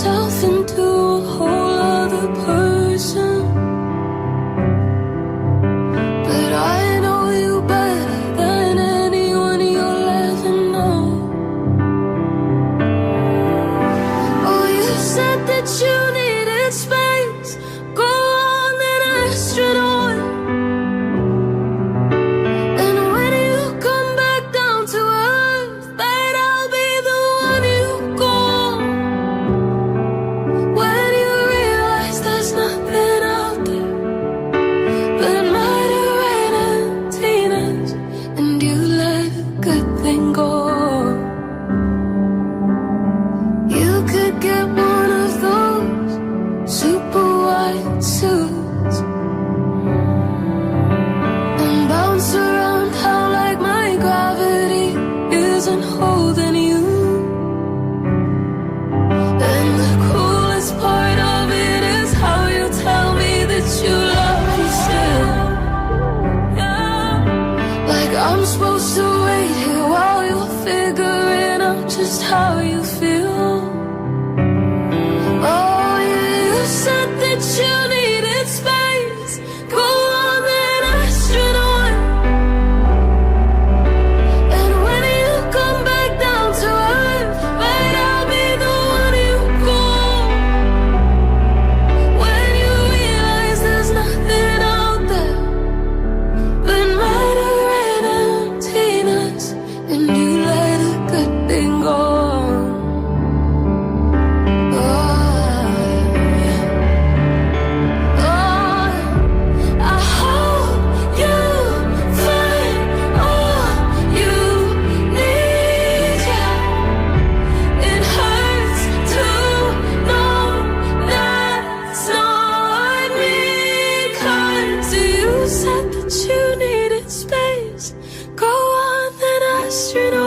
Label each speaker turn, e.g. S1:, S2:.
S1: yourself into a whole other person. But I know you better than anyone you'll ever know. Oh, you said that you needed space. Go on, then, astronaut. And when you come back down to earth, babe, I'll be the one you call. When you realize there's nothing out there but Murder and Tina's, and you let a good thing go. You could get one of those super white suits and bounce around how like my gravity isn't holding you. And the coolest part of it is how you tell me that you love me still. Yeah. Like I'm supposed to wait here while you're figuring out just how you feel. Oh, you said that you needed space. Go on, then, astronaut. And when you come back down to earth, babe, I'll be the one you call. When you realize there's nothing out there but Murder and Tina's, and you let a good thing go. I hope you find all you need, yeah. It hurts to know that's not me, 'cause you said that you needed space. Go on, then, astronaut.